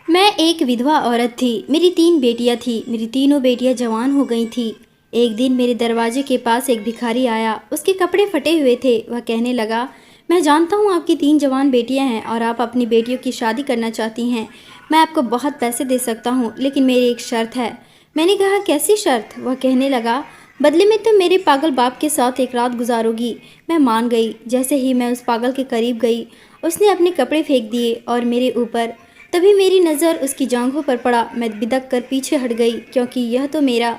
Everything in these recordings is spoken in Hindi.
मैं एक विधवा औरत थी। मेरी 3 बेटियां थी। मेरी तीनों बेटियां जवान हो गई थी। एक दिन मेरे दरवाजे के पास एक भिखारी आया। उसके कपड़े फटे हुए थे। वह कहने लगा, मैं जानता हूँ आपकी 3 जवान बेटियां हैं और आप अपनी बेटियों की शादी करना चाहती हैं। मैं आपको बहुत पैसे दे सकता हूँ, लेकिन मेरी एक शर्त है। मैंने कहा, कैसी शर्त? वह कहने लगा, बदले में तुम मेरे पागल बाप के साथ एक रात गुजारोगी। मैं मान गई। जैसे ही मैं उस पागल के करीब गई, उसने अपने कपड़े फेंक दिए और मेरे ऊपर। तभी मेरी नज़र उसकी जांघों पर पड़ा। मैं बिदक कर पीछे हट गई, क्योंकि यह तो मेरा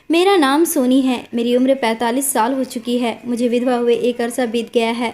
मेरा नाम सोनी है। मेरी उम्र 45 साल हो चुकी है। मुझे विधवा हुए एक अरसा बीत गया है।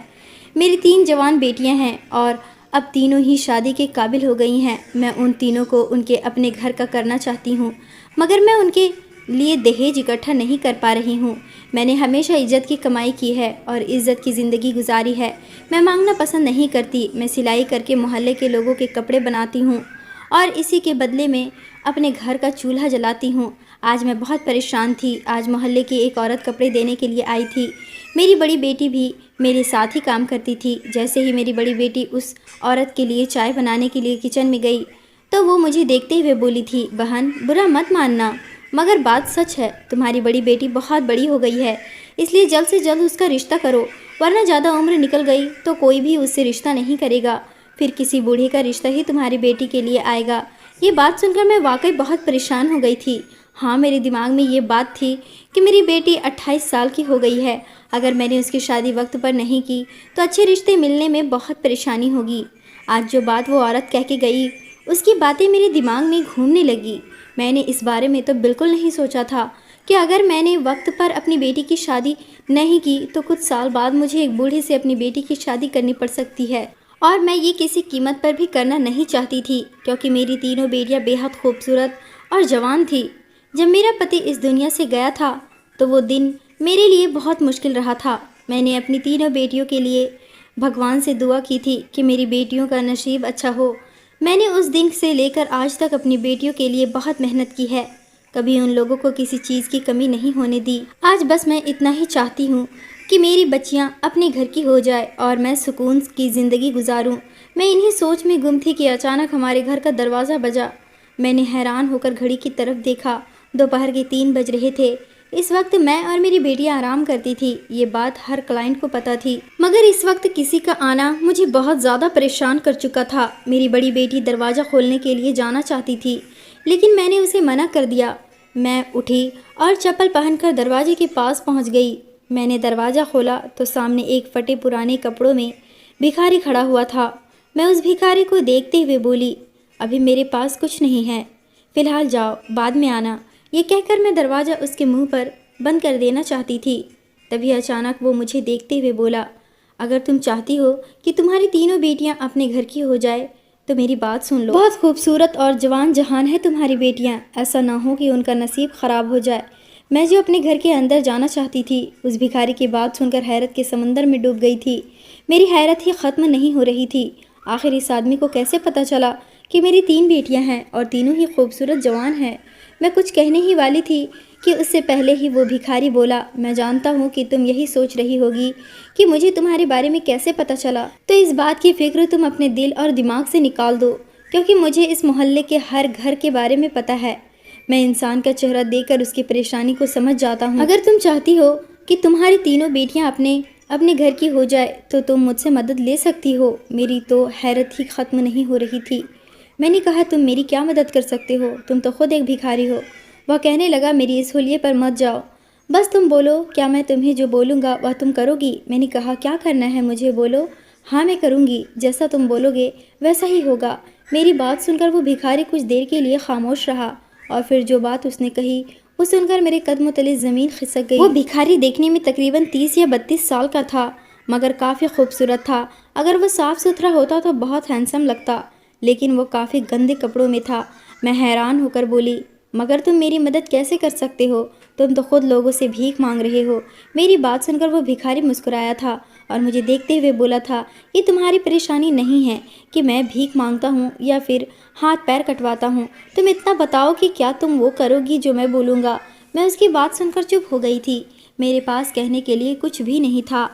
मेरी 3 जवान बेटियां हैं और अब तीनों ही शादी के काबिल हो गई हैं। मैं उन तीनों को उनके अपने घर का करना चाहती हूँ, मगर मैं उनके लिए दहेज इकट्ठा नहीं कर पा रही हूँ। मैंने हमेशा इज्जत की कमाई की है और इज्जत की ज़िंदगी गुजारी है। मैं मांगना पसंद नहीं करती। मैं सिलाई करके मोहल्ले के लोगों के कपड़े बनाती हूँ और इसी के बदले में अपने घर का चूल्हा जलाती हूँ। आज मैं बहुत परेशान थी। आज मोहल्ले की एक औरत कपड़े देने के लिए आई थी। मेरी बड़ी बेटी भी मेरे साथ ही काम करती थी। जैसे ही मेरी बड़ी बेटी उस औरत के लिए चाय बनाने के लिए किचन में गई, तो वो मुझे देखते हुए बोली थी, बहन, बुरा मत मानना, मगर बात सच है। तुम्हारी बड़ी बेटी बहुत बड़ी हो गई है, इसलिए जल्द से जल्द उसका रिश्ता करो, वरना ज़्यादा उम्र निकल गई तो कोई भी उससे रिश्ता नहीं करेगा। फिर किसी बूढ़े का रिश्ता ही तुम्हारी बेटी के लिए आएगा। ये बात सुनकर मैं वाकई बहुत परेशान हो गई थी। हाँ, मेरे दिमाग में ये बात थी कि मेरी बेटी 28 साल की हो गई है। अगर मैंने उसकी शादी वक्त पर नहीं की तो अच्छे रिश्ते मिलने में बहुत परेशानी होगी। आज जो बात वो औरत कह के गई, उसकी बातें मेरे दिमाग में घूमने लगी। मैंने इस बारे में तो बिल्कुल नहीं सोचा था कि अगर मैंने वक्त पर अपनी बेटी की शादी नहीं की तो कुछ साल बाद मुझे एक बूढ़े से अपनी बेटी की शादी करनी पड़ सकती है। और मैं ये किसी कीमत पर भी करना नहीं चाहती थी, क्योंकि मेरी तीनों बेटियां बेहद खूबसूरत और जवान थी। जब मेरा पति इस दुनिया से गया था तो वो दिन मेरे लिए बहुत मुश्किल रहा था। मैंने अपनी तीनों बेटियों के लिए भगवान से दुआ की थी कि मेरी बेटियों का नसीब अच्छा हो। मैंने उस दिन से लेकर आज तक अपनी बेटियों के लिए बहुत मेहनत की है। कभी उन लोगों को किसी चीज़ की कमी नहीं होने दी। आज बस मैं इतना ही चाहती हूँ कि मेरी बच्चियाँ अपने घर की हो जाए और मैं सुकून की ज़िंदगी गुजारूँ। मैं इन्हीं सोच में गुम थी कि अचानक हमारे घर का दरवाज़ा बजा। मैंने हैरान होकर घड़ी की तरफ देखा। दोपहर के 3 बज रहे थे। इस वक्त मैं और मेरी बेटियां आराम करती थी। ये बात हर क्लाइंट को पता थी, मगर इस वक्त किसी का आना मुझे बहुत ज़्यादा परेशान कर चुका था। मेरी बड़ी बेटी दरवाज़ा खोलने के लिए जाना चाहती थी, लेकिन मैंने उसे मना कर दिया। मैं उठी और चप्पल पहनकर दरवाजे के पास पहुंच गई। मैंने दरवाज़ा खोला तो सामने एक फटे पुराने कपड़ों में भिखारी खड़ा हुआ था। मैं उस भिखारी को देखते हुए बोली, अभी मेरे पास कुछ नहीं है, फ़िलहाल जाओ, बाद में आना। ये कहकर मैं दरवाज़ा उसके मुंह पर बंद कर देना चाहती थी। तभी अचानक वो मुझे देखते हुए बोला, अगर तुम चाहती हो कि तुम्हारी तीनों बेटियां अपने घर की हो जाए तो मेरी बात सुन लो। बहुत खूबसूरत और जवान जहान है तुम्हारी बेटियां। ऐसा ना हो कि उनका नसीब ख़राब हो जाए। मैं जो अपने घर के अंदर जाना चाहती थी, उस भिखारी की बात सुनकर हैरत के समंदर में डूब गई थी। मेरी हैरत ही ख़त्म नहीं हो रही थी। आखिर इस आदमी को कैसे पता चला कि मेरी 3 बेटियां हैं और तीनों ही खूबसूरत जवान हैं। मैं कुछ कहने ही वाली थी कि उससे पहले ही वो भिखारी बोला, मैं जानता हूँ कि तुम यही सोच रही होगी कि मुझे तुम्हारे बारे में कैसे पता चला। तो इस बात की फिक्र तुम अपने दिल और दिमाग से निकाल दो, क्योंकि मुझे इस मोहल्ले के हर घर के बारे में पता है। मैं इंसान का चेहरा देखकर उसकी परेशानी को समझ जाता हूँ। अगर तुम चाहती हो कि तुम्हारी तीनों बेटियाँ अपने घर की हो जाए तो तुम मुझसे मदद ले सकती हो। मेरी तो हैरत ही ख़त्म नहीं हो रही थी। मैंने कहा, तुम मेरी क्या मदद कर सकते हो? तुम तो खुद एक भिखारी हो। वह कहने लगा, मेरी इस हुलिये पर मत जाओ, बस तुम बोलो, क्या मैं तुम्हें जो बोलूँगा वह तुम करोगी? मैंने कहा, क्या करना है मुझे बोलो। हाँ, मैं करूँगी, जैसा तुम बोलोगे वैसा ही होगा। मेरी बात सुनकर वो भिखारी कुछ देर के लिए खामोश रहा और फिर जो बात उसने कही वो सुनकर मेरे कदमों तले ज़मीन खिसक गई। वो भिखारी देखने में तकरीबन 30 या 32 साल का था, मगर काफ़ी खूबसूरत था। अगर वह साफ़ सुथरा होता तो बहुत हैंडसम लगता, लेकिन वो काफ़ी गंदे कपड़ों में था। मैं हैरान होकर बोली, मगर तुम मेरी मदद कैसे कर सकते हो? तुम तो खुद लोगों से भीख मांग रहे हो। मेरी बात सुनकर वो भिखारी मुस्कुराया था और मुझे देखते हुए बोला था, ये तुम्हारी परेशानी नहीं है कि मैं भीख मांगता हूँ या फिर हाथ पैर कटवाता हूँ। तुम इतना बताओ कि क्या तुम वो करोगी जो मैं बोलूँगा। मैं उसकी बात सुनकर चुप हो गई थी। मेरे पास कहने के लिए कुछ भी नहीं था।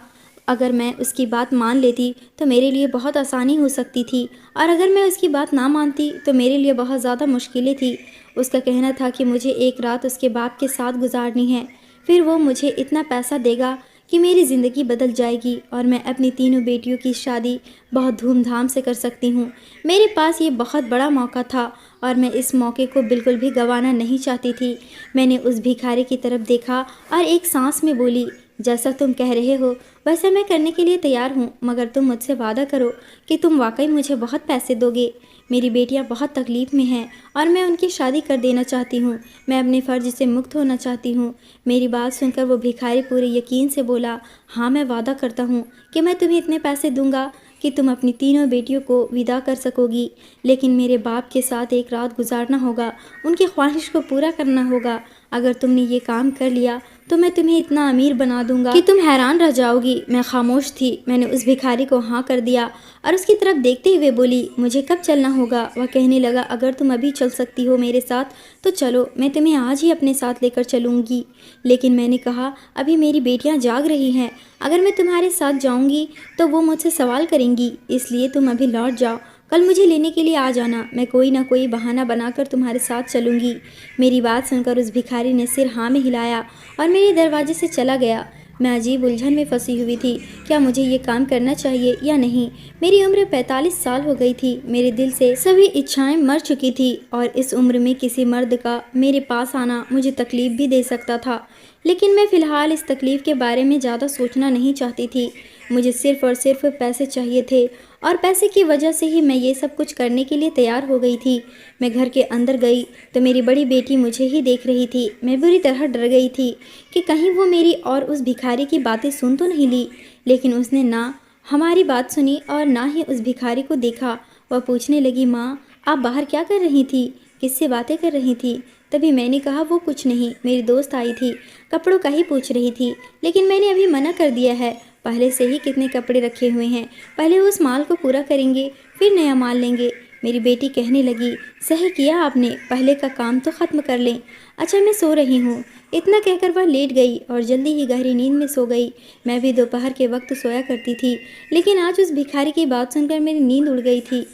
अगर मैं उसकी बात मान लेती तो मेरे लिए बहुत आसानी हो सकती थी, और अगर मैं उसकी बात ना मानती तो मेरे लिए बहुत ज़्यादा मुश्किलें थी। उसका कहना था कि मुझे एक रात उसके बाप के साथ गुजारनी है, फिर वो मुझे इतना पैसा देगा कि मेरी ज़िंदगी बदल जाएगी और मैं अपनी तीनों बेटियों की शादी बहुत धूमधाम से कर सकती हूँ। मेरे पास ये बहुत बड़ा मौका था और मैं इस मौके को बिल्कुल भी गंवाना नहीं चाहती थी। मैंने उस भिखारी की तरफ देखा और एक सांस में बोली, जैसा तुम कह रहे हो वैसा मैं करने के लिए तैयार हूँ, मगर तुम मुझसे वादा करो कि तुम वाकई मुझे बहुत पैसे दोगे। मेरी बेटियाँ बहुत तकलीफ़ में हैं और मैं उनकी शादी कर देना चाहती हूँ। मैं अपने फ़र्ज से मुक्त होना चाहती हूँ। मेरी बात सुनकर वो भिखारी पूरे यकीन से बोला, हाँ मैं वादा करता हूँ कि मैं तुम्हें इतने पैसे दूंगा कि तुम अपनी तीनों बेटियों को विदा कर सकोगी, लेकिन मेरे बाप के साथ एक रात गुजारना होगा, उनकी ख्वाहिश को पूरा करना होगा। अगर तुमने ये काम कर लिया तो मैं तुम्हें इतना अमीर बना दूंगा कि तुम हैरान रह जाओगी। मैं खामोश थी। मैंने उस भिखारी को हाँ कर दिया और उसकी तरफ देखते हुए बोली, मुझे कब चलना होगा? वह कहने लगा, अगर तुम अभी चल सकती हो मेरे साथ तो चलो, मैं तुम्हें आज ही अपने साथ लेकर चलूँगी। लेकिन मैंने कहा, अभी मेरी बेटियाँ जाग रही हैं, अगर मैं तुम्हारे साथ जाऊँगी तो वो मुझसे सवाल करेंगी, इसलिए तुम अभी लौट जाओ। कल मुझे लेने के लिए आ जाना, मैं कोई ना कोई बहाना बनाकर तुम्हारे साथ चलूँगी। मेरी बात सुनकर उस भिखारी ने सिर हाँ में हिलाया और मेरे दरवाजे से चला गया। मैं अजीब उलझन में फंसी हुई थी, क्या मुझे ये काम करना चाहिए या नहीं। मेरी उम्र 45 साल हो गई थी। मेरे दिल से सभी इच्छाएं मर चुकी थी और इस उम्र में किसी मर्द का मेरे पास आना मुझे तकलीफ़ भी दे सकता था। लेकिन मैं फ़िलहाल इस तकलीफ़ के बारे में ज़्यादा सोचना नहीं चाहती थी। मुझे सिर्फ़ और सिर्फ पैसे चाहिए थे और पैसे की वजह से ही मैं ये सब कुछ करने के लिए तैयार हो गई थी। मैं घर के अंदर गई तो मेरी बड़ी बेटी मुझे ही देख रही थी। मैं बुरी तरह डर गई थी कि कहीं वो मेरी और उस भिखारी की बातें सुन तो नहीं ली, लेकिन उसने ना हमारी बात सुनी और ना ही उस भिखारी को देखा। वह पूछने लगी, माँ आप बाहर क्या कर रही थी, किससे बातें कर रही थी? तभी मैंने कहा, वो कुछ नहीं, मेरी दोस्त आई थी, कपड़ों का ही पूछ रही थी, लेकिन मैंने अभी मना कर दिया है। पहले से ही कितने कपड़े रखे हुए हैं, पहले उस माल को पूरा करेंगे फिर नया माल लेंगे। मेरी बेटी कहने लगी, सही किया आपने, पहले का काम तो ख़त्म कर लें। अच्छा मैं सो रही हूँ। इतना कहकर वह लेट गई और जल्दी ही गहरी नींद में सो गई। मैं भी दोपहर के वक्त सोया करती थी, लेकिन आज उस भिखारी की बात सुनकर मेरी नींद उड़ गई थी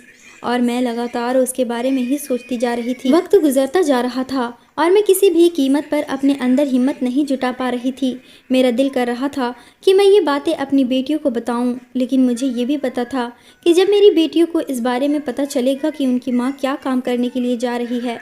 और मैं लगातार उसके बारे में ही सोचती जा रही थी। वक्त गुजरता जा रहा था और मैं किसी भी कीमत पर अपने अंदर हिम्मत नहीं जुटा पा रही थी। मेरा दिल कर रहा था कि मैं ये बातें अपनी बेटियों को बताऊं, लेकिन मुझे ये भी पता था कि जब मेरी बेटियों को इस बारे में पता चलेगा कि उनकी माँ क्या काम करने के लिए जा रही है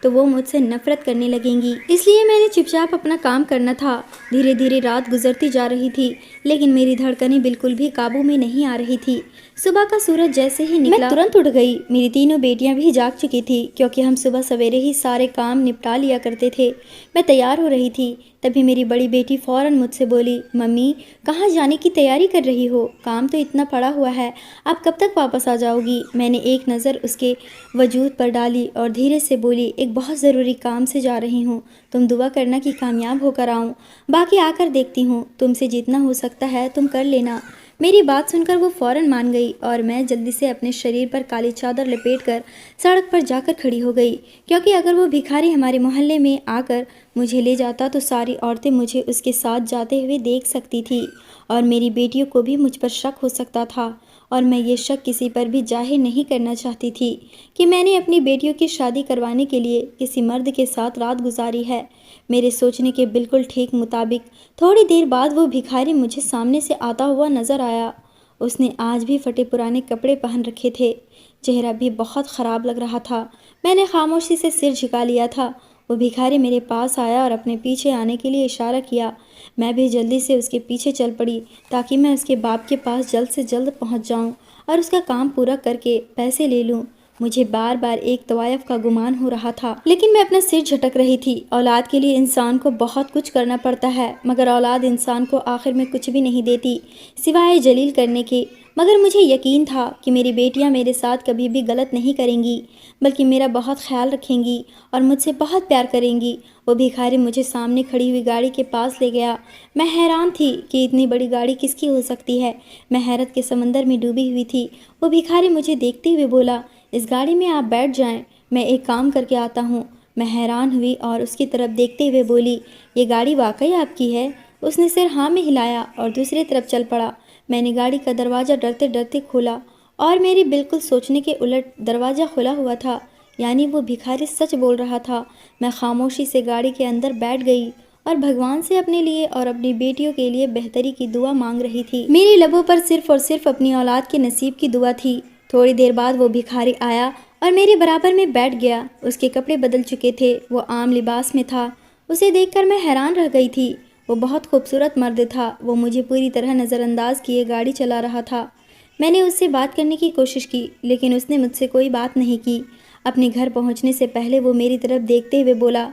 तो वो मुझसे नफरत करने लगेंगी। इसलिए मैंने चुपचाप अपना काम करना था। धीरे धीरे रात गुजरती जा रही थी, लेकिन मेरी धड़कनें बिल्कुल भी काबू में नहीं आ रही थी। सुबह का सूरज जैसे ही निकला, मैं तुरंत उठ गई। मेरी तीनों बेटियां भी जाग चुकी थी, क्योंकि हम सुबह सवेरे ही सारे काम निपटा लिया करते थे। मैं तैयार हो रही थी, तभी मेरी बड़ी बेटी फ़ौरन मुझसे बोली, मम्मी कहाँ जाने की तैयारी कर रही हो? काम तो इतना पड़ा हुआ है, आप कब तक वापस आ जाओगी? मैंने एक नज़र उसके वजूद पर डाली और धीरे से बोली, एक बहुत ज़रूरी काम से जा रही हूँ, तुम दुआ करना कि कामयाब होकर आऊँ, बाकी आकर देखती हूँ, तुमसे जितना हो सकता है तुम कर लेना। मेरी बात सुनकर वो फ़ौरन मान गई और मैं जल्दी से अपने शरीर पर काली चादर लपेटकर सड़क पर जाकर खड़ी हो गई, क्योंकि अगर वो भिखारी हमारे मोहल्ले में आकर मुझे ले जाता तो सारी औरतें मुझे उसके साथ जाते हुए देख सकती थी और मेरी बेटियों को भी मुझ पर शक हो सकता था। और मैं ये शक किसी पर भी जाहिर नहीं करना चाहती थी कि मैंने अपनी बेटियों की शादी करवाने के लिए किसी मर्द के साथ रात गुजारी है। मेरे सोचने के बिल्कुल ठीक मुताबिक थोड़ी देर बाद वो भिखारी मुझे सामने से आता हुआ नज़र आया। उसने आज भी फटे पुराने कपड़े पहन रखे थे, चेहरा भी बहुत ख़राब लग रहा था। मैंने खामोशी से सिर झुका लिया था। वो भिखारी मेरे पास आया और अपने पीछे आने के लिए इशारा किया। मैं भी जल्दी से उसके पीछे चल पड़ी ताकि मैं उसके बाप के पास जल्द से जल्द पहुंच जाऊं और उसका काम पूरा करके पैसे ले लूं। मुझे बार बार एक तवायफ का गुमान हो रहा था, लेकिन मैं अपना सिर झटक रही थी। औलाद के लिए इंसान को बहुत कुछ करना पड़ता है, मगर औलाद इंसान को आखिर में कुछ भी नहीं देती सिवाय जलील करने के। मगर मुझे यकीन था कि मेरी बेटियां मेरे साथ कभी भी गलत नहीं करेंगी, बल्कि मेरा बहुत ख्याल रखेंगी और मुझसे बहुत प्यार करेंगी। वो भिखारी मुझे सामने खड़ी हुई गाड़ी के पास ले गया। मैं हैरान थी कि इतनी बड़ी गाड़ी किसकी हो सकती है। मैं हैरत के समंदर में डूबी हुई थी। वो भिखारी मुझे देखते हुए बोला, इस गाड़ी में आप बैठ जाएं, मैं एक काम करके आता हूँ। मैं हैरान हुई और उसकी तरफ देखते हुए बोली, ये गाड़ी वाकई आपकी है? उसने सिर हाँ में हिलाया और दूसरी तरफ चल पड़ा। मैंने गाड़ी का दरवाज़ा डरते डरते खोला और मेरी बिल्कुल सोचने के उलट दरवाज़ा खुला हुआ था, यानी वो भिखारी सच बोल रहा था। मैं खामोशी से गाड़ी के अंदर बैठ गई और भगवान से अपने लिए और अपनी बेटियों के लिए बेहतरी की दुआ मांग रही थी। मेरी लबों पर सिर्फ और सिर्फ अपनी औलाद के नसीब की दुआ थी। थोड़ी देर बाद वो भिखारी आया और मेरे बराबर में बैठ गया। उसके कपड़े बदल चुके थे, वो आम लिबास में था। उसे देखकर मैं हैरान रह गई थी। वो बहुत खूबसूरत मर्द था। वो मुझे पूरी तरह नज़रअंदाज किए गाड़ी चला रहा था। मैंने उससे बात करने की कोशिश की, लेकिन उसने मुझसे कोई बात नहीं की। अपने घर पहुंचने से पहले वो मेरी तरफ देखते हुए बोला,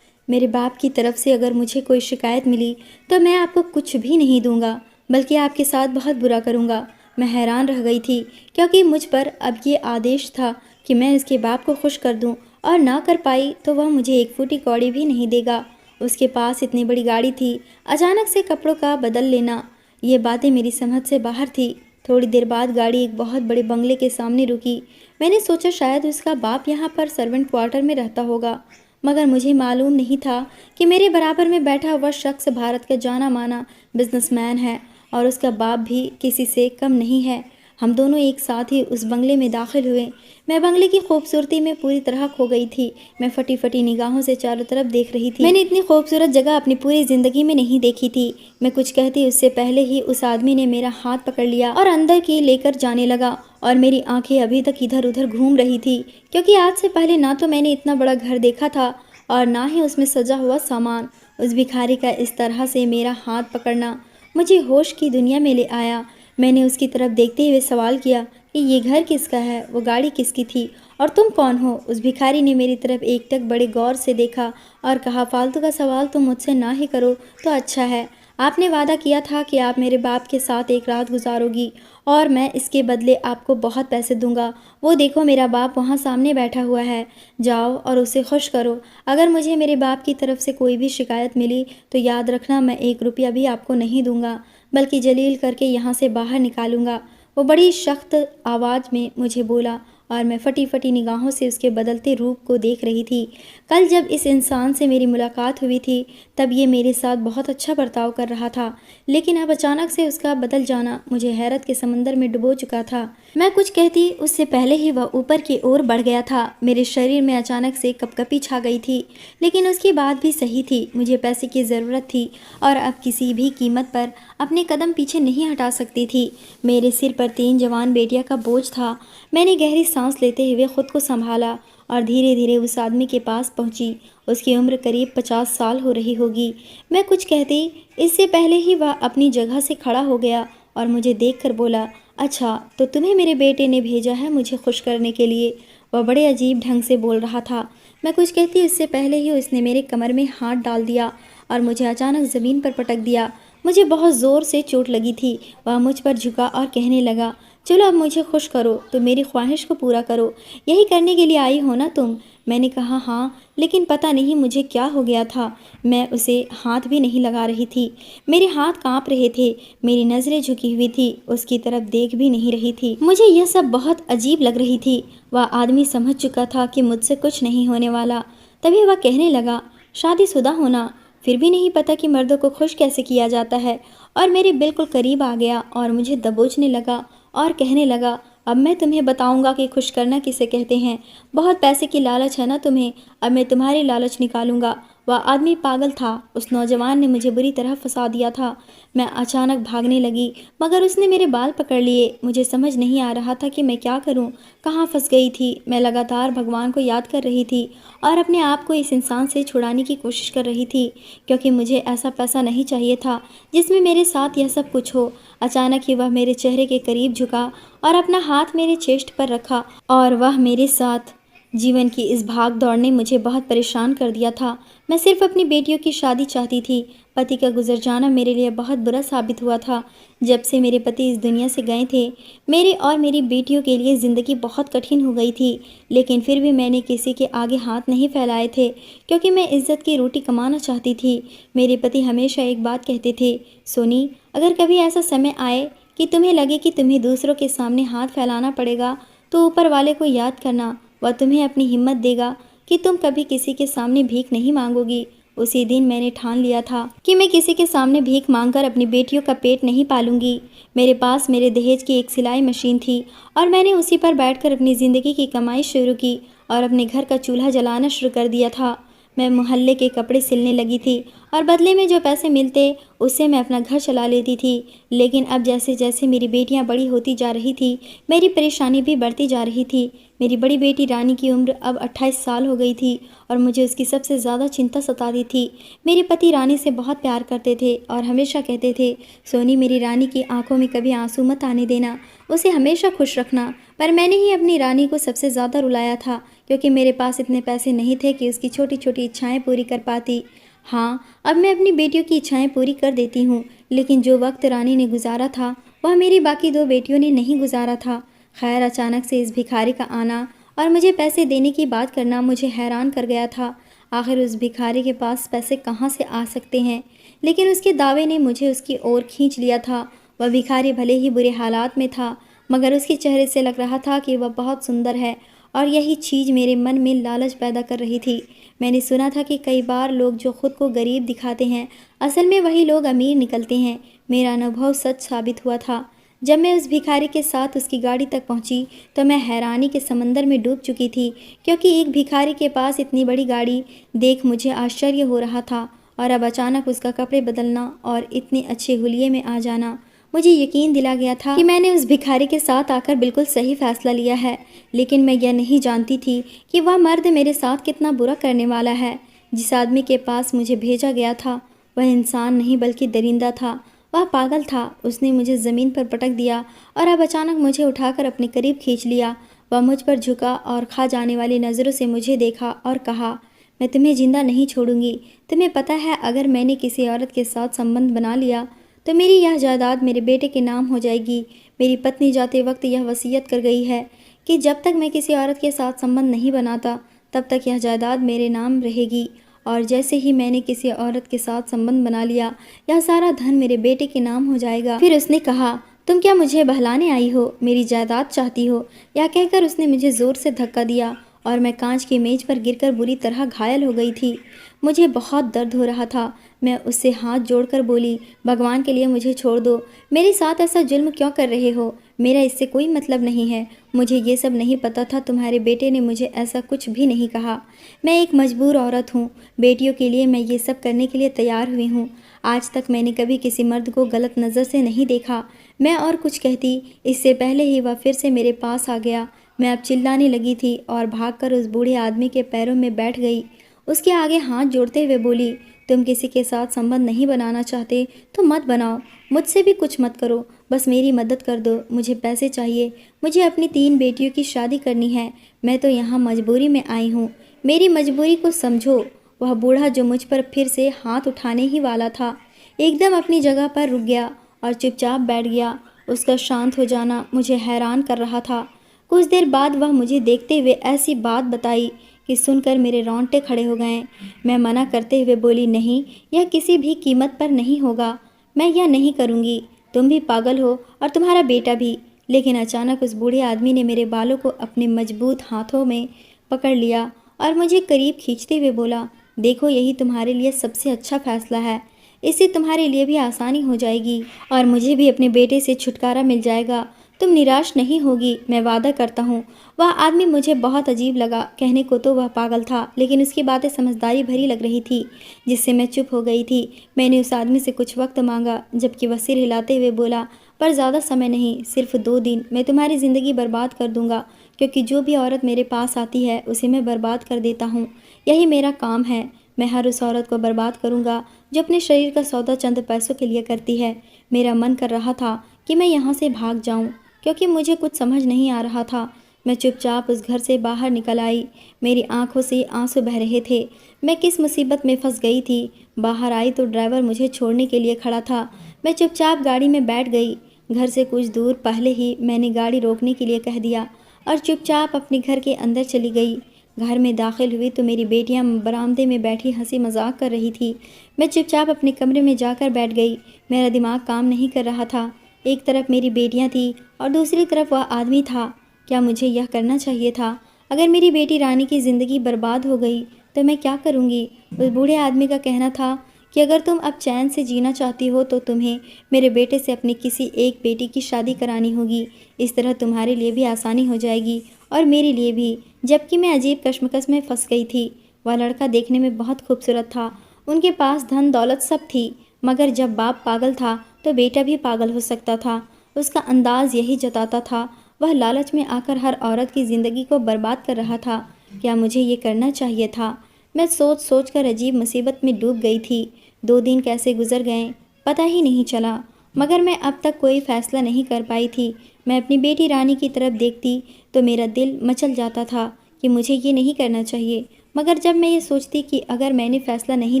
मेरे बाप की तरफ से अगर मुझे कोई शिकायत मिली तो मैं आपको कुछ भी नहीं दूंगा, बल्कि आपके साथ बहुत बुरा करूंगा। मैं हैरान रह गई थी, क्योंकि मुझ पर अब ये आदेश था कि मैं इसके बाप को खुश कर दूं, और ना कर पाई तो वह मुझे एक फूटी कौड़ी भी नहीं देगा। उसके पास इतनी बड़ी गाड़ी थी, अचानक से कपड़ों का बदल लेना, ये बातें मेरी समझ से बाहर थी। थोड़ी देर बाद गाड़ी एक बहुत बड़े बंगले के सामने रुकी। मैंने सोचा शायद उसका बाप यहाँ पर सर्वेंट क्वार्टर में रहता होगा, मगर मुझे मालूम नहीं था कि मेरे बराबर में बैठा हुआ शख्स भारत का जाना माना बिजनेसमैन है और उसका बाप भी किसी से कम नहीं है। हम दोनों एक साथ ही उस बंगले में दाखिल हुए। मैं बंगले की खूबसूरती में पूरी तरह खो गई थी। मैं फटी फटी निगाहों से चारों तरफ देख रही थी। मैंने इतनी खूबसूरत जगह अपनी पूरी जिंदगी में नहीं देखी थी। मैं कुछ कहती उससे पहले ही उस आदमी ने मेरा हाथ पकड़ लिया और अंदर की लेकर जाने लगा, और मेरी आंखें अभी तक इधर उधर घूम रही थी, क्योंकि आज से पहले ना तो मैंने इतना बड़ा घर देखा था और ना ही उसमें सजा हुआ सामान। उस भिखारी का इस तरह से मेरा हाथ पकड़ना मुझे होश की दुनिया में ले आया। मैंने उसकी तरफ देखते हुए सवाल किया कि ये घर किसका है, वो गाड़ी किसकी थी, और तुम कौन हो? उस भिखारी ने मेरी तरफ एकटक बड़े गौर से देखा और कहा, फालतू का सवाल तुम मुझसे ना ही करो तो अच्छा है। आपने वादा किया था कि आप मेरे बाप के साथ एक रात गुजारोगी और मैं इसके बदले आपको बहुत पैसे दूंगा। वो देखो मेरा बाप वहाँ सामने बैठा हुआ है, जाओ और उसे खुश करो। अगर मुझे मेरे बाप की तरफ से कोई भी शिकायत मिली तो याद रखना, मैं 1 रुपया भी आपको नहीं दूंगा, बल्कि जलील करके यहाँ से बाहर निकालूंगा। वो बड़ी सख्त आवाज़ में मुझे बोला और मैं फटी फटी निगाहों से उसके बदलते रूप को देख रही थी। कल जब इस इंसान से मेरी मुलाकात हुई थी तब ये मेरे साथ बहुत अच्छा बर्ताव कर रहा था, लेकिन अब अचानक से उसका बदल जाना मुझे हैरत के समंदर में डुबो चुका था। मैं कुछ कहती उससे पहले ही वह ऊपर की ओर बढ़ गया था। मेरे शरीर में अचानक से कपकपी छा गई थी, लेकिन उसकी बात भी सही थी। मुझे पैसे की ज़रूरत थी और अब किसी भी कीमत पर अपने कदम पीछे नहीं हटा सकती थी। मेरे सिर पर 3 जवान बेटियां का बोझ था। मैंने गहरी सांस लेते हुए खुद को संभाला और धीरे धीरे उस आदमी के पास पहुंची। उसकी उम्र करीब 50 साल हो रही होगी। मैं कुछ कहती इससे पहले ही वह अपनी जगह से खड़ा हो गया और मुझे देखकर बोला, अच्छा तो तुम्हें मेरे बेटे ने भेजा है मुझे खुश करने के लिए। वह बड़े अजीब ढंग से बोल रहा था। मैं कुछ कहती इससे पहले ही उसने मेरे कमर में हाथ डाल दिया और मुझे अचानक ज़मीन पर पटक दिया। मुझे बहुत ज़ोर से चोट लगी थी। वह मुझ पर झुका और कहने लगा, चलो अब मुझे खुश करो, तो मेरी ख्वाहिश को पूरा करो। यही करने के लिए आई हो ना तुम? मैंने कहा हाँ, लेकिन पता नहीं मुझे क्या हो गया था। मैं उसे हाथ भी नहीं लगा रही थी। मेरे हाथ कांप रहे थे, मेरी नज़रें झुकी हुई थी, उसकी तरफ देख भी नहीं रही थी। मुझे यह सब बहुत अजीब लग रही थी। वह आदमी समझ चुका था कि मुझसे कुछ नहीं होने वाला। तभी वह कहने लगा, शादीशुदा होना, फिर भी नहीं पता कि मर्दों को खुश कैसे किया जाता है, और मेरे बिल्कुल करीब आ गया और मुझे दबोचने लगा और कहने लगा, अब मैं तुम्हें बताऊंगा कि खुश करना किसे कहते हैं। बहुत पैसे की लालच है ना तुम्हें, अब मैं तुम्हारी लालच निकालूंगा। वह आदमी पागल था। उस नौजवान ने मुझे बुरी तरह फंसा दिया था। मैं अचानक भागने लगी, मगर उसने मेरे बाल पकड़ लिए। मुझे समझ नहीं आ रहा था कि मैं क्या करूं, कहाँ फंस गई थी। मैं लगातार भगवान को याद कर रही थी और अपने आप को इस इंसान से छुड़ाने की कोशिश कर रही थी, क्योंकि मुझे ऐसा पैसा नहीं चाहिए था जिसमें मेरे साथ यह सब कुछ हो। अचानक ही वह मेरे चेहरे के करीब झुका और अपना हाथ मेरे चेस्ट पर रखा, और वह मेरे साथ जीवन की इस भाग दौड़ ने मुझे बहुत परेशान कर दिया था। मैं सिर्फ अपनी बेटियों की शादी चाहती थी। पति का गुजर जाना मेरे लिए बहुत बुरा साबित हुआ था। जब से मेरे पति इस दुनिया से गए थे, मेरे और मेरी बेटियों के लिए ज़िंदगी बहुत कठिन हो गई थी, लेकिन फिर भी मैंने किसी के आगे हाथ नहीं फैलाए थे, क्योंकि मैं इज्जत की रोटी कमाना चाहती थी। मेरे पति हमेशा एक बात कहते थे, सोनी, अगर कभी ऐसा समय आए कि तुम्हें लगे कि तुम्हें दूसरों के सामने हाथ फैलाना पड़ेगा, तो ऊपर वाले को याद करना, वह तुम्हें अपनी हिम्मत देगा कि तुम कभी किसी के सामने भीख नहीं मांगोगी। उसी दिन मैंने ठान लिया था कि मैं किसी के सामने भीख मांगकर अपनी बेटियों का पेट नहीं पालूंगी। मेरे पास मेरे दहेज की एक सिलाई मशीन थी और मैंने उसी पर बैठकर अपनी ज़िंदगी की कमाई शुरू की और अपने घर का चूल्हा जलाना शुरू कर दिया था। मैं मोहल्ले के कपड़े सिलने लगी थी और बदले में जो पैसे मिलते उससे मैं अपना घर चला लेती थी। लेकिन अब जैसे जैसे मेरी बेटियां बड़ी होती जा रही थी, मेरी परेशानी भी बढ़ती जा रही थी। मेरी बड़ी बेटी रानी की उम्र अब 28 साल हो गई थी और मुझे उसकी सबसे ज़्यादा चिंता सताती थी। मेरे पति रानी से बहुत प्यार करते थे और हमेशा कहते थे, सोनी मेरी रानी की आंखों में कभी आंसू मत आने देना, उसे हमेशा खुश रखना। पर मैंने ही अपनी रानी को सबसे ज़्यादा रुलाया था क्योंकि मेरे पास इतने पैसे नहीं थे कि उसकी छोटी छोटी इच्छाएं पूरी कर पाती। हाँ, अब मैं अपनी बेटियों की इच्छाएं पूरी कर देती हूँ, लेकिन जो वक्त रानी ने गुजारा था वह मेरी बाकी दो बेटियों ने नहीं गुजारा था। खैर, अचानक से इस भिखारी का आना और मुझे पैसे देने की बात करना मुझे हैरान कर गया था। आखिर उस भिखारी के पास पैसे कहाँ से आ सकते हैं, लेकिन उसके दावे ने मुझे उसकी ओर खींच लिया था। वह भिखारी भले ही बुरे हालात में था, मगर उसके चेहरे से लग रहा था कि वह बहुत सुंदर है और यही चीज़ मेरे मन में लालच पैदा कर रही थी। मैंने सुना था कि कई बार लोग जो खुद को गरीब दिखाते हैं, असल में वही लोग अमीर निकलते हैं। मेरा अनुभव सच साबित हुआ था। जब मैं उस भिखारी के साथ उसकी गाड़ी तक पहुंची तो मैं हैरानी के समंदर में डूब चुकी थी, क्योंकि एक भिखारी के पास इतनी बड़ी गाड़ी देख मुझे आश्चर्य हो रहा था और अब अचानक उसका कपड़े बदलना और इतने अच्छे हुलिये में आ जाना मुझे यकीन दिला गया था कि मैंने उस भिखारी के साथ आकर बिल्कुल सही फैसला लिया है। लेकिन मैं यह नहीं जानती थी कि वह मर्द मेरे साथ कितना बुरा करने वाला है। जिस आदमी के पास मुझे भेजा गया था वह इंसान नहीं बल्कि दरिंदा था। वह पागल था। उसने मुझे ज़मीन पर पटक दिया और अब अचानक मुझे उठाकर अपने करीब खींच लिया। वह मुझ पर झुका और खा जाने वाली नज़रों से मुझे देखा और कहा, मैं तुम्हें जिंदा नहीं छोड़ूंगी। तुम्हें पता है, अगर मैंने किसी औरत के साथ संबंध बना लिया तो मेरी यह जायदाद मेरे बेटे के नाम हो जाएगी। मेरी पत्नी जाते वक्त यह वसीयत कर गई है कि जब तक मैं किसी औरत के साथ संबंध नहीं बनाता तब तक यह जायदाद मेरे नाम रहेगी, और जैसे ही मैंने किसी औरत के साथ संबंध बना लिया यह सारा धन मेरे बेटे के नाम हो जाएगा। फिर उसने कहा, तुम क्या मुझे बहलाने आई हो, मेरी जायदाद चाहती हो? यह कहकर उसने मुझे ज़ोर से धक्का दिया और मैं कांच की मेज पर गिरकर बुरी तरह घायल हो गई थी। मुझे बहुत दर्द हो रहा था। मैं उससे हाथ जोड़कर बोली, भगवान के लिए मुझे छोड़ दो। मेरे साथ ऐसा जुल्म क्यों कर रहे हो? मेरा इससे कोई मतलब नहीं है। मुझे ये सब नहीं पता था। तुम्हारे बेटे ने मुझे ऐसा कुछ भी नहीं कहा। मैं एक मजबूर औरत हूँ। बेटियों के लिए मैं ये सब करने के लिए तैयार हुई हूँ। आज तक मैंने कभी किसी मर्द को गलत नज़र से नहीं देखा। मैं और कुछ कहती इससे पहले ही वह फिर से मेरे पास आ गया। मैं अब चिल्लाने लगी थी और भागकर उस बूढ़े आदमी के पैरों में बैठ गई। उसके आगे हाथ जोड़ते हुए बोली, तुम किसी के साथ संबंध नहीं बनाना चाहते तो मत बनाओ, मुझसे भी कुछ मत करो, बस मेरी मदद कर दो। मुझे पैसे चाहिए, मुझे अपनी 3 बेटियों की शादी करनी है। मैं तो यहाँ मजबूरी में आई हूँ, मेरी मजबूरी को समझो। वह बूढ़ा जो मुझ पर फिर से हाथ उठाने ही वाला था, एकदम अपनी जगह पर रुक गया और चुपचाप बैठ गया। उसका शांत हो जाना मुझे हैरान कर रहा था। कुछ देर बाद वह मुझे देखते हुए ऐसी बात बताई कि सुनकर मेरे रोंगटे खड़े हो गए। मैं मना करते हुए बोली, नहीं, यह किसी भी कीमत पर नहीं होगा, मैं यह नहीं करूँगी। तुम भी पागल हो और तुम्हारा बेटा भी। लेकिन अचानक उस बूढ़े आदमी ने मेरे बालों को अपने मजबूत हाथों में पकड़ लिया और मुझे करीब खींचते हुए बोला, देखो, यही तुम्हारे लिए सबसे अच्छा फैसला है। इससे तुम्हारे लिए भी आसानी हो जाएगी और मुझे भी अपने बेटे से छुटकारा मिल जाएगा। तुम निराश नहीं होगी, मैं वादा करता हूँ। वह आदमी मुझे बहुत अजीब लगा। कहने को तो वह पागल था, लेकिन उसकी बातें समझदारी भरी लग रही थी, जिससे मैं चुप हो गई थी। मैंने उस आदमी से कुछ वक्त मांगा, जबकि वह सिर हिलाते हुए बोला, पर ज़्यादा समय नहीं, सिर्फ 2 दिन। मैं तुम्हारी ज़िंदगी बर्बाद कर दूंगा, क्योंकि जो भी औरत मेरे पास आती है उसे मैं बर्बाद कर देता हूँ। यही मेरा काम है। मैं हर उस औरत को बर्बाद करूँगा जो अपने शरीर का सौदा चंद पैसों के लिए करती है। मेरा मन कर रहा था कि मैं यहाँ से भाग जाऊँ, क्योंकि मुझे कुछ समझ नहीं आ रहा था। मैं चुपचाप उस घर से बाहर निकल आई। मेरी आंखों से आंसू बह रहे थे। मैं किस मुसीबत में फंस गई थी। बाहर आई तो ड्राइवर मुझे छोड़ने के लिए खड़ा था। मैं चुपचाप गाड़ी में बैठ गई। घर से कुछ दूर पहले ही मैंने गाड़ी रोकने के लिए कह दिया और चुपचाप अपने घर के अंदर चली गई। घर में दाखिल हुई तो मेरी बेटियां बरामदे में बैठी हंसी मजाक कर रही थी। मैं चुपचाप अपने कमरे में जाकर बैठ गई। मेरा दिमाग काम नहीं कर रहा था। एक तरफ मेरी बेटियां थी और दूसरी तरफ वह आदमी था। क्या मुझे यह करना चाहिए था? अगर मेरी बेटी रानी की ज़िंदगी बर्बाद हो गई तो मैं क्या करूँगी? उस बूढ़े आदमी का कहना था कि अगर तुम अब चैन से जीना चाहती हो तो तुम्हें मेरे बेटे से अपनी किसी एक बेटी की शादी करानी होगी। इस तरह तुम्हारे लिए भी आसानी हो जाएगी और मेरे लिए भी। जबकि मैं अजीब कश्मकश में फंस गई थी। वह लड़का देखने में बहुत खूबसूरत था। उनके पास धन दौलत सब थी, मगर जब बाप पागल था तो बेटा भी पागल हो सकता था। उसका अंदाज यही जताता था। वह लालच में आकर हर औरत की ज़िंदगी को बर्बाद कर रहा था। क्या मुझे ये करना चाहिए था? मैं सोच सोच कर अजीब मुसीबत में डूब गई थी। 2 दिन कैसे गुजर गए पता ही नहीं चला, मगर मैं अब तक कोई फ़ैसला नहीं कर पाई थी। मैं अपनी बेटी रानी की तरफ देखती तो मेरा दिल मचल जाता था कि मुझे ये नहीं करना चाहिए। मगर जब मैं ये सोचती कि अगर मैंने फ़ैसला नहीं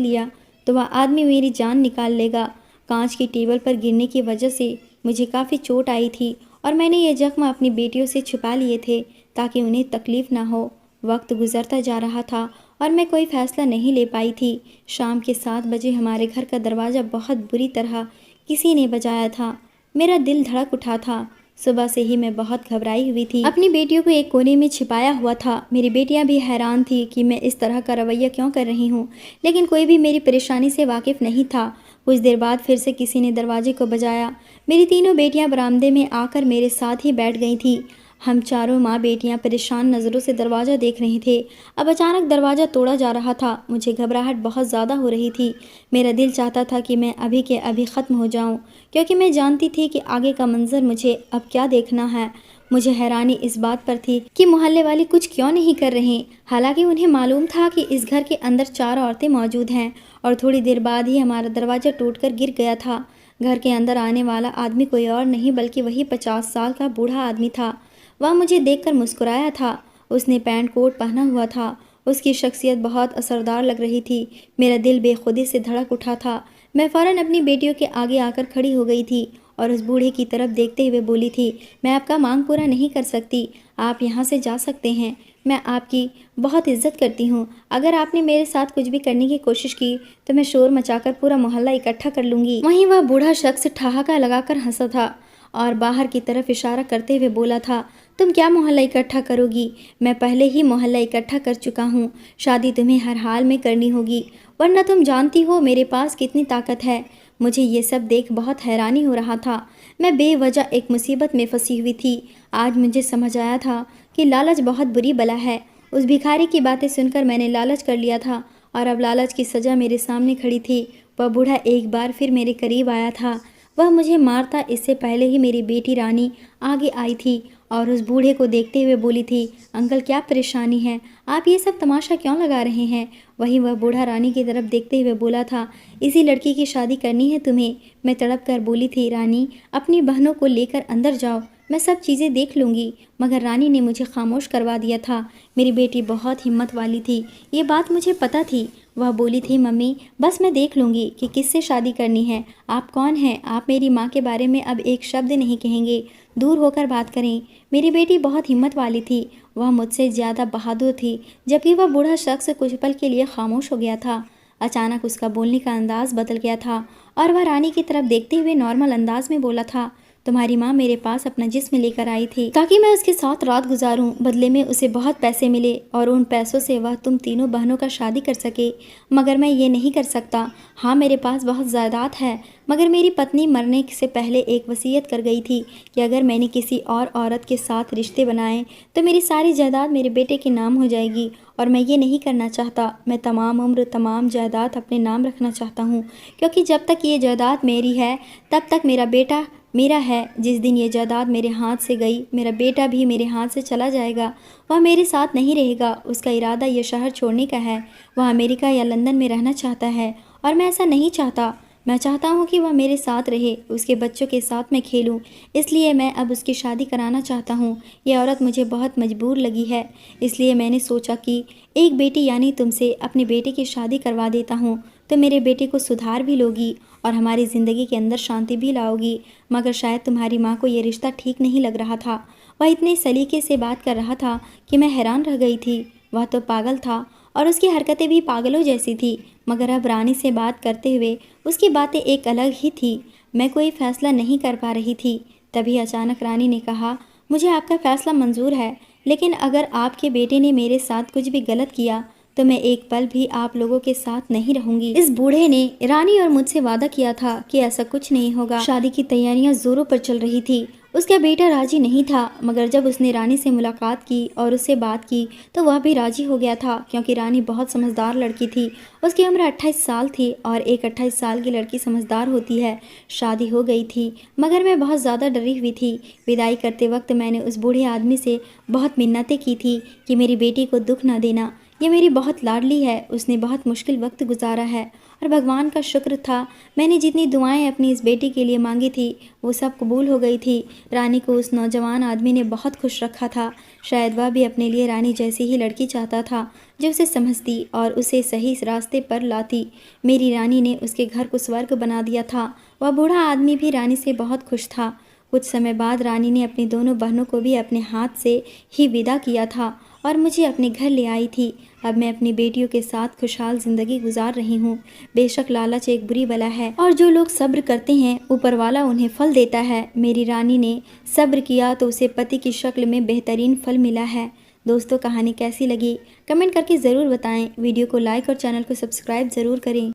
लिया तो वह आदमी मेरी जान निकाल लेगा। कांच की टेबल पर गिरने की वजह से मुझे काफ़ी चोट आई थी और मैंने ये जख्म अपनी बेटियों से छुपा लिए थे ताकि उन्हें तकलीफ़ ना हो। वक्त गुजरता जा रहा था और मैं कोई फ़ैसला नहीं ले पाई थी। शाम के 7 बजे हमारे घर का दरवाज़ा बहुत बुरी तरह किसी ने बजाया था। मेरा दिल धड़क उठा था। सुबह से ही मैं बहुत घबराई हुई थी। अपनी बेटियों को एक कोने में छिपाया हुआ था। मेरी बेटियां भी हैरान थी कि मैं इस तरह का रवैया क्यों कर रही हूँ, लेकिन कोई भी मेरी परेशानी से वाकिफ़ नहीं था। कुछ देर बाद फिर से किसी ने दरवाजे को बजाया। मेरी तीनों बेटियां बरामदे में आकर मेरे साथ ही बैठ गई थीं। हम चारों माँ बेटियां परेशान नज़रों से दरवाज़ा देख रहे थे। अब अचानक दरवाज़ा तोड़ा जा रहा था। मुझे घबराहट बहुत ज़्यादा हो रही थी। मेरा दिल चाहता था कि मैं अभी के अभी ख़त्म हो जाऊं, क्योंकि मैं जानती थी कि आगे का मंजर मुझे अब क्या देखना है। मुझे हैरानी इस बात पर थी कि मोहल्ले वाले कुछ क्यों नहीं कर रहे। हालांकि उन्हें मालूम था कि इस घर के अंदर 4 औरतें मौजूद हैं और थोड़ी देर बाद ही हमारा दरवाज़ा टूटकर गिर गया था। घर के अंदर आने वाला आदमी कोई और नहीं बल्कि वही 50 साल का बूढ़ा आदमी था। वह मुझे देखकर मुस्कुराया था। उसने पैंट कोट पहना हुआ था। उसकी शख्सियत बहुत असरदार लग रही थी। मेरा दिल बेखुदी से धड़क उठा था। मैं फ़ौरन अपनी बेटियों के आगे आकर खड़ी हो गई थी और उस बूढ़े की तरफ देखते हुए बोली थी, मैं आपका मांग पूरा नहीं कर सकती, आप यहाँ से जा सकते हैं। मैं आपकी बहुत इज्जत करती हूँ। अगर आपने मेरे साथ कुछ भी करने की कोशिश की तो मैं शोर मचाकर पूरा मोहल्ला इकट्ठा कर लूँगी। वहीं वह बूढ़ा शख्स ठहाका लगाकर हंसा था और बाहर की तरफ इशारा करते हुए बोला था, तुम क्या मोहल्ला इकट्ठा करोगी? मैं पहले ही मोहल्ला इकट्ठा कर चुका हूँ। शादी तुम्हें हर हाल में करनी होगी, वरना तुम जानती हो मेरे पास कितनी ताकत है। मुझे ये सब देख बहुत हैरानी हो रहा था। मैं बेवजह एक मुसीबत में फंसी हुई थी। आज मुझे समझ आया था कि लालच बहुत बुरी बला है। उस भिखारी की बातें सुनकर मैंने लालच कर लिया था और अब लालच की सज़ा मेरे सामने खड़ी थी। वह बूढ़ा एक बार फिर मेरे करीब आया था। वह मुझे मारता इससे पहले ही मेरी बेटी रानी आगे आई थी और उस बूढ़े को देखते हुए बोली थी, अंकल क्या परेशानी है, आप ये सब तमाशा क्यों लगा रहे हैं? वहीं वह बूढ़ा रानी की तरफ देखते हुए बोला था, इसी लड़की की शादी करनी है तुम्हें? मैं तड़प कर बोली थी, रानी अपनी बहनों को लेकर अंदर जाओ, मैं सब चीज़ें देख लूँगी। मगर रानी ने मुझे खामोश करवा दिया था। मेरी बेटी बहुत हिम्मत वाली थी, ये बात मुझे पता थी। वह बोली थी, मम्मी बस मैं देख लूँगी कि किससे शादी करनी है। आप कौन हैं? आप मेरी माँ के बारे में अब एक शब्द नहीं कहेंगे, दूर होकर बात करें। मेरी बेटी बहुत हिम्मत वाली थी, वह मुझसे ज़्यादा बहादुर थी। जबकि वह बूढ़ा शख्स कुछ पल के लिए खामोश हो गया था। अचानक उसका बोलने का अंदाज़ बदल गया था और वह रानी की तरफ देखते हुए नॉर्मल अंदाज में बोला था, तुम्हारी माँ मेरे पास अपना जिस्म लेकर आई थी ताकि मैं उसके साथ रात गुजारूं। बदले में उसे बहुत पैसे मिले और उन पैसों से वह तुम तीनों बहनों का शादी कर सके, मगर मैं ये नहीं कर सकता। हाँ मेरे पास बहुत जायदाद है, मगर मेरी पत्नी मरने से पहले एक वसीयत कर गई थी कि अगर मैंने किसी और औरत के साथ रिश्ते बनाए तो मेरी सारी जायदाद मेरे बेटे के नाम हो जाएगी और मैं ये नहीं करना चाहता। मैं तमाम उम्र तमाम जायदाद अपने नाम रखना चाहता हूँ, क्योंकि जब तक ये जायदाद मेरी है तब तक मेरा बेटा मेरा है। जिस दिन ये जायदाद मेरे हाथ से गई मेरा बेटा भी मेरे हाथ से चला जाएगा। वह मेरे साथ नहीं रहेगा। उसका इरादा यह शहर छोड़ने का है। वह अमेरिका या लंदन में रहना चाहता है और मैं ऐसा नहीं चाहता। मैं चाहता हूँ कि वह मेरे साथ रहे, उसके बच्चों के साथ मैं खेलूँ। इसलिए मैं अब उसकी शादी कराना चाहता हूँ। यह औरत मुझे बहुत मजबूर लगी है, इसलिए मैंने सोचा कि एक बेटी यानी तुमसे अपने बेटे की शादी करवा देता हूँ तो मेरे बेटे को सुधार भी लोगी और हमारी ज़िंदगी के अंदर शांति भी लाओगी। मगर शायद तुम्हारी माँ को ये रिश्ता ठीक नहीं लग रहा था। वह इतने सलीके से बात कर रहा था कि मैं हैरान रह गई थी। वह तो पागल था और उसकी हरकतें भी पागलों जैसी थी, मगर अब रानी से बात करते हुए उसकी बातें एक अलग ही थी। मैं कोई फ़ैसला नहीं कर पा रही थी। तभी अचानक रानी ने कहा, मुझे आपका फ़ैसला मंजूर है, लेकिन अगर आपके बेटे ने मेरे साथ कुछ भी गलत किया तो मैं एक पल भी आप लोगों के साथ नहीं रहूंगी। इस बूढ़े ने रानी और मुझसे वादा किया था कि ऐसा कुछ नहीं होगा। शादी की तैयारियां जोरों पर चल रही थी। उसका बेटा राजी नहीं था, मगर जब उसने रानी से मुलाकात की और उससे बात की तो वह भी राजी हो गया था, क्योंकि रानी बहुत समझदार लड़की थी। उसकी उम्र 28 साल थी और एक 28 साल की लड़की समझदार होती है। शादी हो गई थी, मगर मैं बहुत ज़्यादा डरी हुई थी। विदाई करते वक्त मैंने उस बूढ़े आदमी से बहुत मिन्नतें की थी कि मेरी बेटी को दुख न देना, ये मेरी बहुत लाडली है, उसने बहुत मुश्किल वक्त गुजारा है। और भगवान का शुक्र था, मैंने जितनी दुआएं अपनी इस बेटी के लिए मांगी थी वो सब कबूल हो गई थी। रानी को उस नौजवान आदमी ने बहुत खुश रखा था। शायद वह भी अपने लिए रानी जैसी ही लड़की चाहता था, जो उसे समझती और उसे सही रास्ते पर लाती। मेरी रानी ने उसके घर को स्वर्ग बना दिया था। वह बूढ़ा आदमी भी रानी से बहुत खुश था। कुछ समय बाद रानी ने अपनी दोनों बहनों को भी अपने हाथ से ही विदा किया था और मुझे अपने घर ले आई थी। अब मैं अपनी बेटियों के साथ खुशहाल जिंदगी गुजार रही हूँ। बेशक लालच एक बुरी बला है और जो लोग सब्र करते हैं ऊपर वाला उन्हें फल देता है। मेरी रानी ने सब्र किया तो उसे पति की शक्ल में बेहतरीन फल मिला है। दोस्तों, कहानी कैसी लगी कमेंट करके ज़रूर बताएं। वीडियो को लाइक और चैनल को सब्सक्राइब ज़रूर करें।